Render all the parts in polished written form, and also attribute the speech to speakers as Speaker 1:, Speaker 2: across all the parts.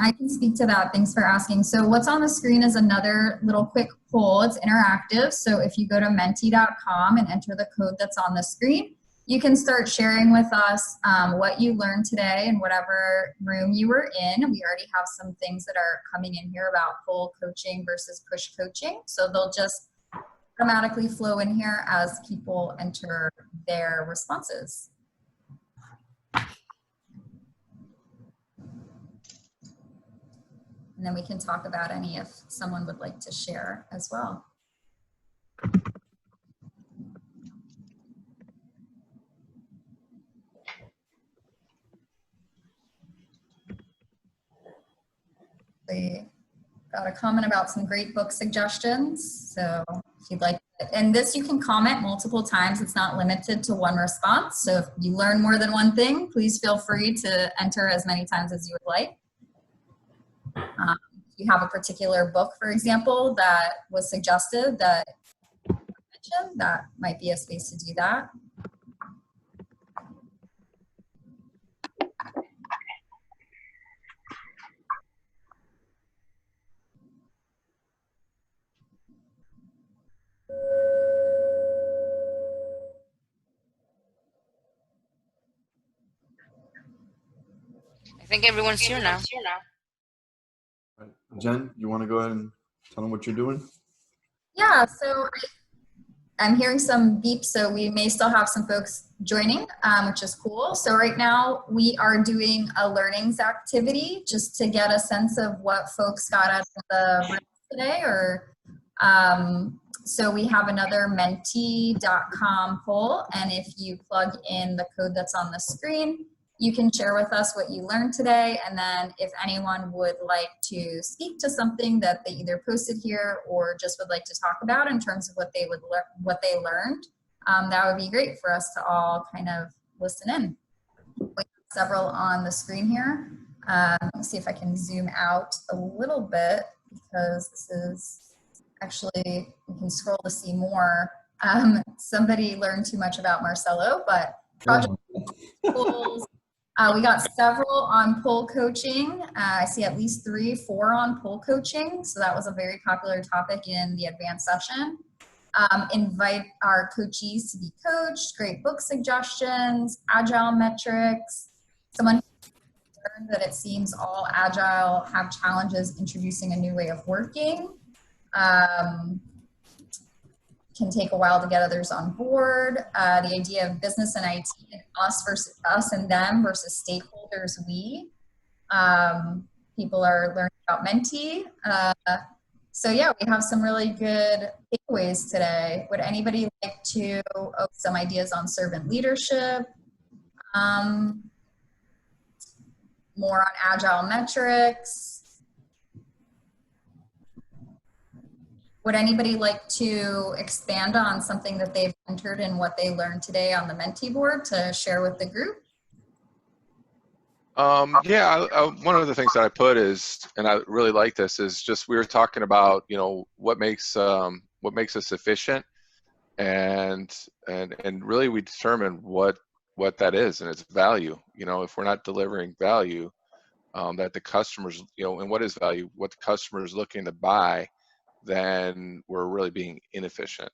Speaker 1: I can speak to that. Thanks for asking. So what's on the screen is another little quick poll. It's interactive. So if you go to menti.com and enter the code that's on the screen, you can start sharing with us what you learned today in whatever room you were in. We already have some things that are coming in here about pull coaching versus push coaching. So they'll just automatically flow in here as people enter their responses. And then we can talk about any if someone would like to share as well. We got a comment about some great book suggestions. So if you'd like, and this you can comment multiple times. It's not limited to one response. So if you learn more than one thing, please feel free to enter as many times as you would like. If you have a particular book, for example, that was suggested that you mentioned, that might be a space to do that.
Speaker 2: I think everyone's here now.
Speaker 3: Right. Jen, you want to go ahead and tell them what you're doing?
Speaker 1: Yeah, so I'm hearing some beeps, so we may still have some folks joining, which is cool. So right now we are doing a learnings activity just to get a sense of what folks got out of the room today. Or so we have another menti.com poll, and if you plug in the code that's on the screen, you can share with us what you learned today, and then if anyone would like to speak to something that they either posted here or just would like to talk about in terms of what they learned, that would be great for us to all kind of listen in. We have several on the screen here. Let me see if I can zoom out a little bit, because this is actually, you can scroll to see more. Somebody learned too much about Marcelo, but project goals. We got several on pull coaching. I see at least 4 on pull coaching. So that was a very popular topic in the advanced session. Invite our coachees to be coached, great book suggestions, agile metrics. Someone learned that it seems all agile have challenges introducing a new way of working. Can take a while to get others on board. The idea of business and IT and us and them versus stakeholders we. People are learning about Menti. So yeah, we have some really good takeaways today. Would anybody like to some ideas on servant leadership? More on agile metrics? Would anybody like to expand on something that they've entered in what they learned today on the Menti board to share with the group?
Speaker 4: Yeah, one of the things that I put is, and I really like this, is just we were talking about, you know, what makes us efficient, and really we determine what that is, and its value. You know, if we're not delivering value that the customers, you know, and what is value, what the customer is looking to buy, then we're really being inefficient.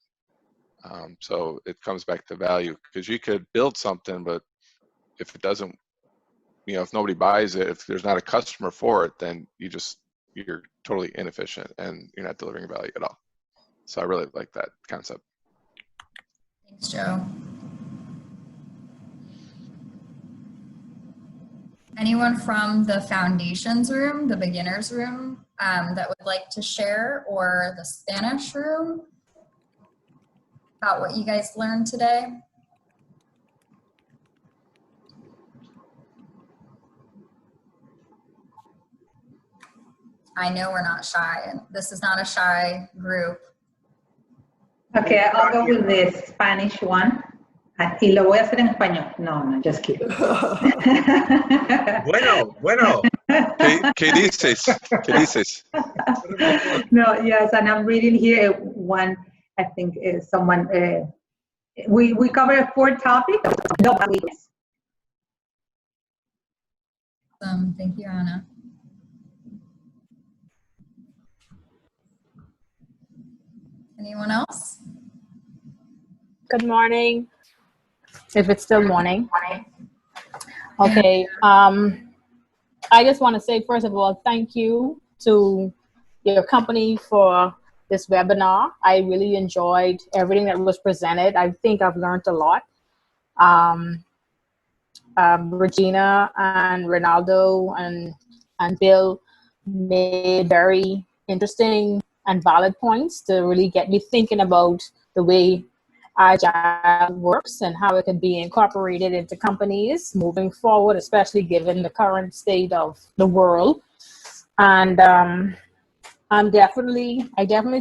Speaker 4: So it comes back to value, because you could build something, but if it doesn't, you know, if nobody buys it, if there's not a customer for it, then you're totally inefficient and you're not delivering value at all. So I really like that concept.
Speaker 1: Thanks, Joe. Anyone from the foundations room, the beginners room, that would like to share, or the Spanish room, about what you guys learned today? I know we're not shy, and this is not a shy group.
Speaker 5: Okay, I'll go with the Spanish one. Y lo voy a hacer en español. No, just kidding.
Speaker 6: Bueno.
Speaker 4: ¿Qué dices? ¿Qué dices?
Speaker 5: No, yes, and I'm reading here one, I think someone, we covered 4 topics. No,
Speaker 1: Thank you, Anna. Anyone else?
Speaker 6: Good morning, if it's still morning. Okay, I just want to say, first of all, thank you to your company for this webinar. I really enjoyed everything that was presented. I think I've learned a lot. Regina and Ronaldo and Bill made very interesting and valid points to really get me thinking about the way Agile works and how it can be incorporated into companies moving forward, especially given the current state of the world. And I definitely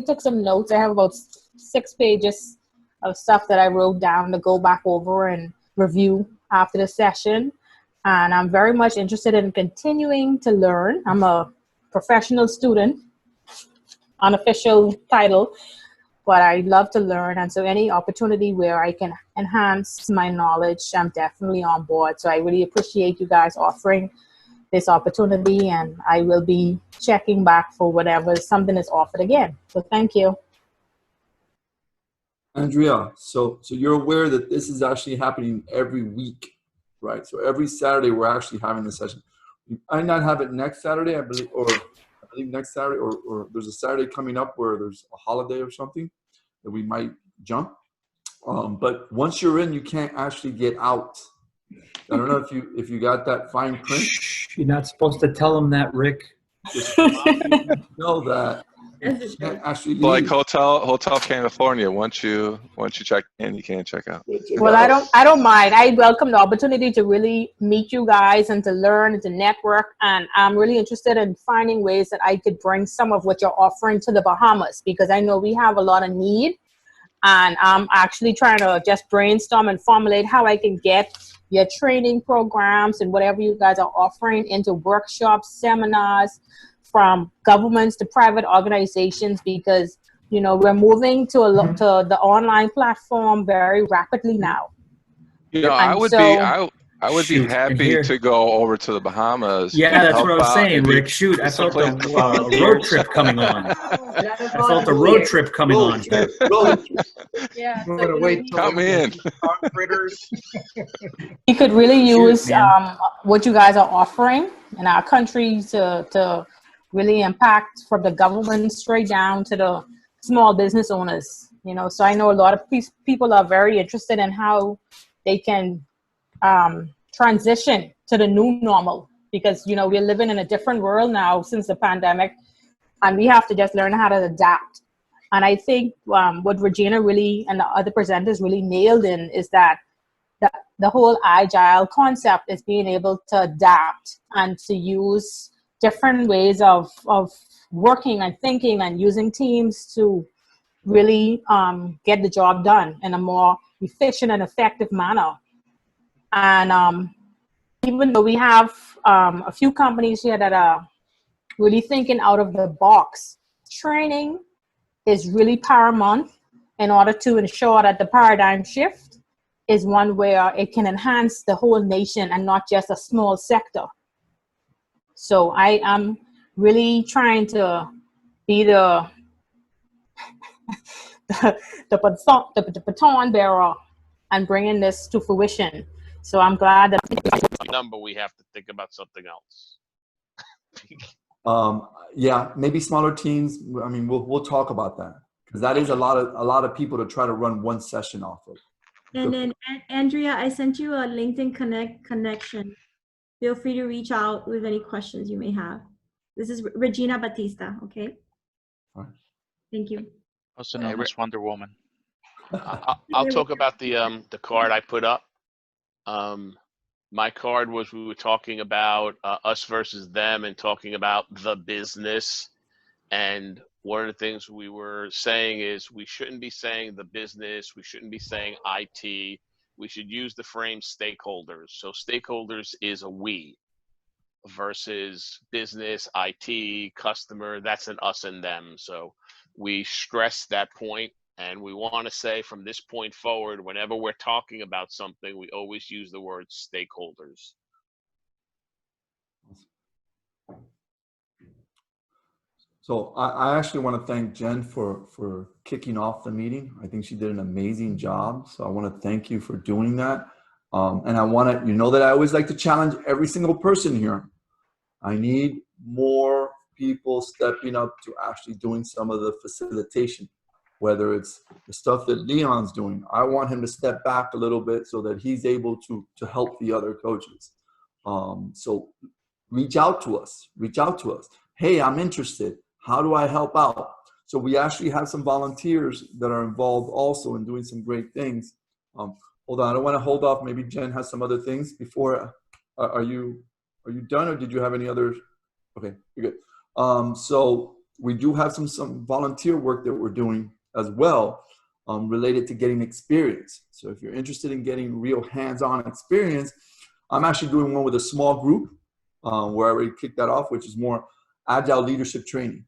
Speaker 6: took some notes. I have about 6 pages of stuff that I wrote down to go back over and review after the session. And I'm very much interested in continuing to learn. I'm a professional student, unofficial title, but I love to learn. And so any opportunity where I can enhance my knowledge, I'm definitely on board. So I really appreciate you guys offering this opportunity, and I will be checking back for whatever something is offered again. So thank you.
Speaker 3: Andrea, so you're aware that this is actually happening every week, right? So every Saturday we're actually having this session. We might not have it next Saturday, I believe next Saturday, or there's a Saturday coming up where there's a holiday or something that we might jump. But once you're in, you can't actually get out. I don't know if you got that fine print.
Speaker 7: You're not supposed to tell them that, Rick.
Speaker 3: Just know that you can't actually leave.
Speaker 4: Like Hotel California. Once you check in, you can't check out.
Speaker 6: Well, I don't mind. I welcome the opportunity to really meet you guys and to learn and to network. And I'm really interested in finding ways that I could bring some of what you're offering to the Bahamas, because I know we have a lot of need. And I'm actually trying to just brainstorm and formulate how I can get your training programs and whatever you guys are offering into workshops, seminars, from governments to private organizations, because we're moving to the online platform very rapidly now.
Speaker 4: I would be happy to go over to the Bahamas.
Speaker 7: Yeah, that's what I was saying, Rick. Shoot, I felt a road trip coming on. I felt a road trip coming on.
Speaker 6: Yeah,
Speaker 4: count me in.
Speaker 6: We could really use what you guys are offering in our country to really impact from the government straight down to the small business owners. So I know a lot of people are very interested in how they can transition to the new normal, because we're living in a different world now since the pandemic, and we have to just learn how to adapt. And I think what Regina really and the other presenters really nailed in is that the whole Agile concept is being able to adapt and to use different ways of working and thinking and using teams to really get the job done in a more efficient and effective manner. And even though we have a few companies here that are really thinking out of the box, training is really paramount in order to ensure that the paradigm shift is one where it can enhance the whole nation and not just a small sector. So I am really trying to be the baton bearer and bringing this to fruition. So I'm glad that
Speaker 8: we have to think about something else.
Speaker 3: Yeah, maybe smaller teams. I mean, we'll talk about that, because that is a lot of people to try to run one session off of.
Speaker 9: And then Andrea, I sent you a LinkedIn connection. Feel free to reach out with any questions you may have. This is Regina Batista. Okay.
Speaker 3: All right.
Speaker 9: Thank you.
Speaker 10: Also known as Wonder Woman.
Speaker 8: I'll talk about the card I put up. My card was, we were talking about us versus them and talking about the business. And one of the things we were saying is we shouldn't be saying the business. We shouldn't be saying IT. We should use the frame stakeholders. So stakeholders is a we versus business, IT, customer. That's an us and them. So we stress that point. And we want to say from this point forward, whenever we're talking about something, we always use the word stakeholders.
Speaker 3: So I actually want to thank Jen for kicking off the meeting. I think she did an amazing job. So I want to thank you for doing that. And I want to, you know that I always like to challenge every single person here. I need more people stepping up to actually doing some of the facilitation, whether it's the stuff that Leon's doing. I want him to step back a little bit so that he's able to help the other coaches. So reach out to us. Hey, I'm interested. How do I help out? So we actually have some volunteers that are involved also in doing some great things. Hold on, I don't want to hold off. Maybe Jen has some other things before. Are you done, or did you have any others? Okay, you're good. So we do have some volunteer work that we're doing as well, related to getting experience. So if you're interested in getting real hands-on experience, I'm actually doing one with a small group where I already kicked that off, which is more Agile leadership training.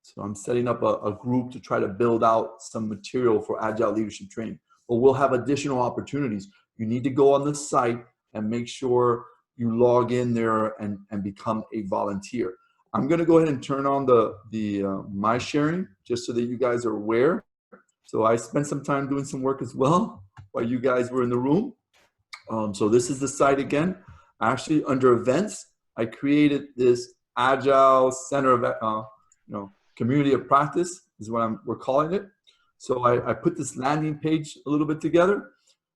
Speaker 3: So I'm setting up a group to try to build out some material for Agile leadership training. But we'll have additional opportunities. You need to go on the site and make sure you log in there and become a volunteer. I'm going to go ahead and turn on the my sharing just so that you guys are aware. So I spent some time doing some work as well while you guys were in the room. So this is the site again. Actually, under events, I created this Agile Center of community of practice is what we're calling it. So I put this landing page a little bit together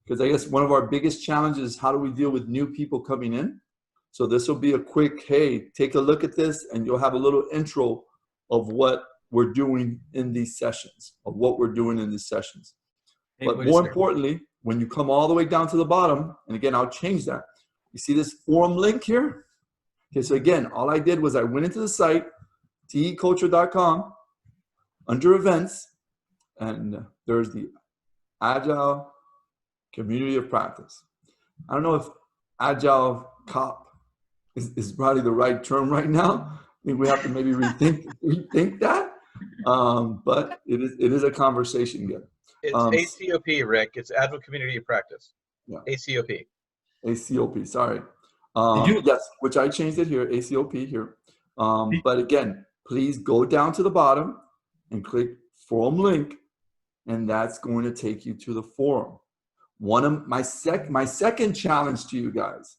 Speaker 3: because I guess one of our biggest challenges is how do we deal with new people coming in. So this will be a quick, hey, take a look at this, and you'll have a little intro of what we're doing in these sessions,
Speaker 7: Hey,
Speaker 3: But
Speaker 7: wait a
Speaker 3: more
Speaker 7: second.
Speaker 3: importantly, when you come all the way down to the bottom, and again, I'll change that. You see this forum link here? Okay, so again, all I did was I went into the site, teculture.com, under events, and there's the Agile Community of Practice. I don't know if Agile COP is probably the right term right now. I think we have to maybe rethink that. But it is a conversation again.
Speaker 11: It's ACOP, Rick. It's Agile Community of Practice.
Speaker 3: Yeah.
Speaker 11: ACOP.
Speaker 3: ACOP, sorry.
Speaker 7: you-
Speaker 3: Yes, which I changed it here, ACOP here. But again, please go down to the bottom and click forum link, and that's going to take you to the forum. One of my second challenge to you guys,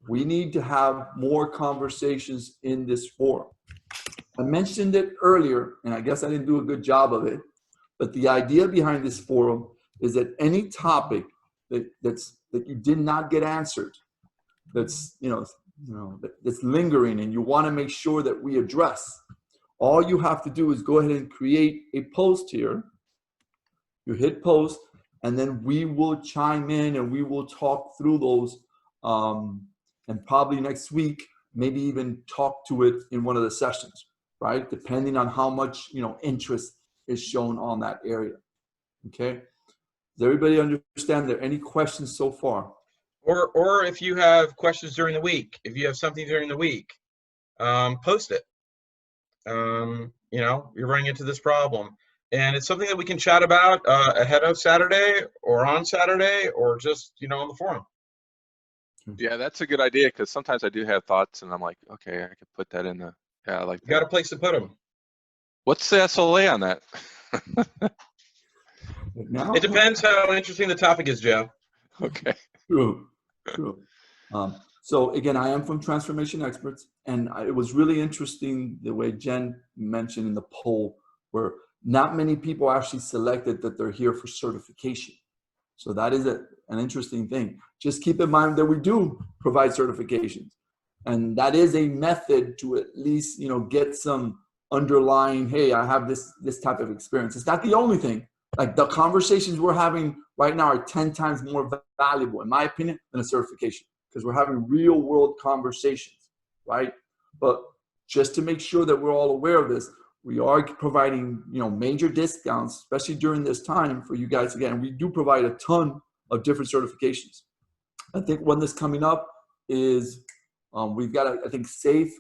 Speaker 3: we need to have more conversations in this forum. I mentioned it earlier, and I guess I didn't do a good job of it, but the idea behind this forum is that any topic that you did not get answered, that's that's lingering, and you want to make sure that we address, all you have to do is go ahead and create a post here. You hit post, and then we will chime in and we will talk through those, and probably next week, maybe even talk to it in one of the sessions, right? Depending on how much interest is shown on that area. Okay. Does everybody understand? There any questions so far?
Speaker 11: Or if you have questions during the week, if you have something during the week, post it. You're running into this problem, and it's something that we can chat about ahead of Saturday or on Saturday or just on the forum.
Speaker 4: Yeah, that's a good idea, because sometimes I do have thoughts and I'm like, okay, I could put that in the, I like that.
Speaker 11: You got a place to put them.
Speaker 4: What's the SLA on that?
Speaker 3: Now,
Speaker 11: It depends how interesting the topic is, Joe.
Speaker 4: Okay.
Speaker 3: True. So again, I am from Transformation Experts, and it was really interesting the way Jen mentioned in the poll, where not many people actually selected that they're here for certification. So that is an interesting thing. Just keep in mind that we do provide certifications, and that is a method to at least get some underlying, hey, I have this type of experience. It's not the only thing. Like the conversations we're having right now are 10 times more valuable, in my opinion, than a certification, because we're having real world conversations, right? But just to make sure that we're all aware of this, we are providing major discounts, especially during this time for you guys. Again, we do provide a ton of different certifications. I think one that's coming up is we've got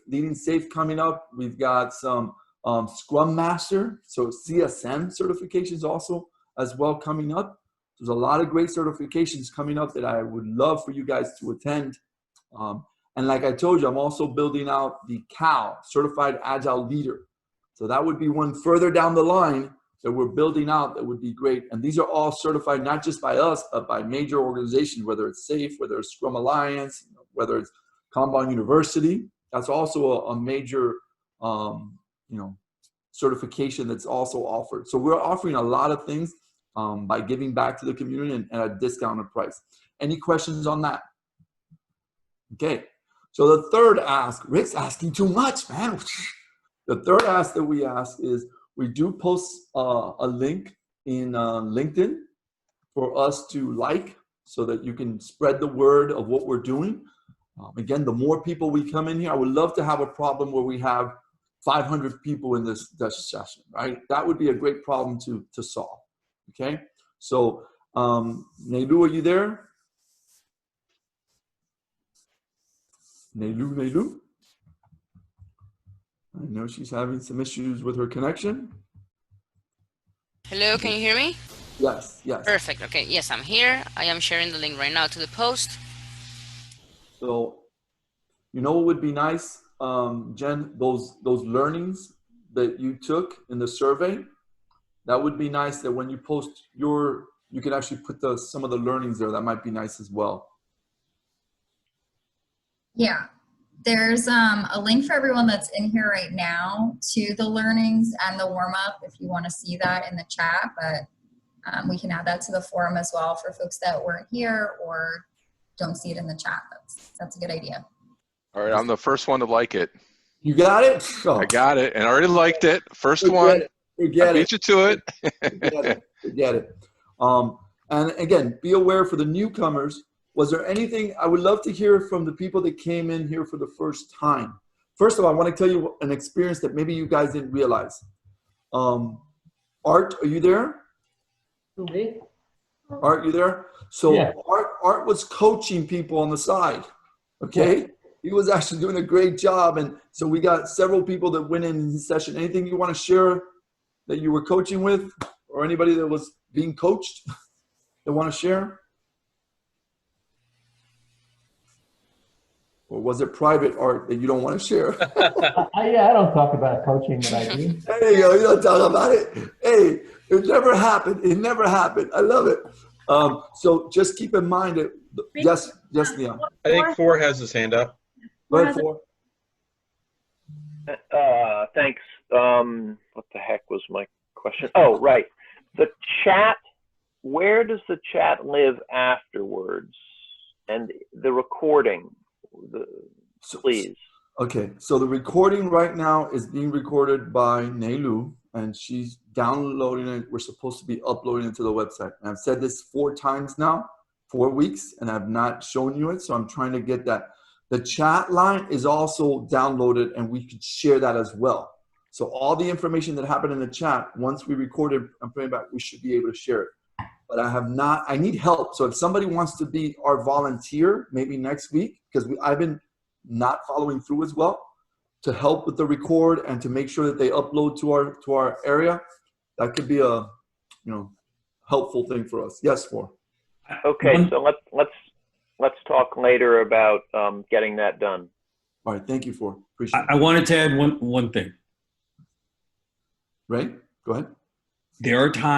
Speaker 3: leading safe coming up. We've got some Scrum Master, so CSM certifications also as well coming up. There's a lot of great certifications coming up that I would love for you guys to attend. And like I told you, I'm also building out the CAL, Certified Agile Leader. So that would be one further down the line that we're building out that would be great. And these are all certified not just by us, but by major organizations, whether it's SAFE, whether it's Scrum Alliance, whether it's Kanban University. That's also a major, certification that's also offered. So we're offering a lot of things by giving back to the community and at a discounted price. Any questions on that? Okay. So the third ask, Rick's asking too much, man. The third ask that we ask is we do post a link in LinkedIn for us to like so that you can spread the word of what we're doing. Again, the more people we come in here, I would love to have a problem where we have 500 people in this session, right? That would be a great problem to solve, okay? So, Nelu, are you there? Nelu? I know she's having some issues with her connection.
Speaker 2: Hello, can you hear me?
Speaker 3: Yes.
Speaker 2: Perfect. Okay, yes, I'm here. I am sharing the link right now to the post.
Speaker 3: So, you know what would be nice, Jen? Those learnings that you took in the survey, that would be nice that when you post you can actually put some of the learnings there. That might be nice as well.
Speaker 1: Yeah, there's a link for everyone that's in here right now to the learnings and the warm-up if you want to see that in the chat, but we can add that to the forum as well for folks that weren't here or don't see it in the chat. That's a good idea.
Speaker 4: All right, I'm the first one to like it.
Speaker 3: You got it? Oh.
Speaker 4: I got it, and I already liked it. First one. I beat you to it.
Speaker 3: Forget it. And again, be aware for the newcomers, was there anything, I would love to hear from the people that came in here for the first time. First of all, I want to tell you an experience that maybe you guys didn't realize. Art, are you there?
Speaker 12: Okay.
Speaker 3: Art, you there? So
Speaker 12: yeah.
Speaker 3: Art was coaching people on the side, okay? Yeah. He was actually doing a great job. And so we got several people that went in his session. Anything you want to share that you were coaching with or anybody that was being coached that want to share? Or was it private, Art, that you don't want to share?
Speaker 12: Yeah, I don't talk about coaching that I do.
Speaker 3: There you go. You don't talk about it. Hey, it never happened. It never happened. I love it. So just keep in mind that, yes, Leon.
Speaker 11: I think Four has his hand up.
Speaker 3: Go ahead, Four.
Speaker 13: Thanks. What the heck was my question? Oh, right. The chat, where does the chat live afterwards? And the recording, please.
Speaker 3: Okay, so the recording right now is being recorded by Nelu, and she's downloading it. We're supposed to be uploading it to the website. And I've said this 4 times now, 4 weeks, and I've not shown you it, so I'm trying to get that. The chat line is also downloaded, and we could share that as well. So all the information that happened in the chat, once we record it and put it back, we should be able to share it. But I need help. So if somebody wants to be our volunteer, maybe next week, because I've been not following through as well, to help with the record and to make sure that they upload to our area, that could be a helpful thing for us. Yes, Four.
Speaker 13: Okay, so let's talk later about getting that done.
Speaker 3: All right, thank you, Four. Appreciate it.
Speaker 7: I wanted to add one thing.
Speaker 3: Right? Go ahead.
Speaker 7: There are times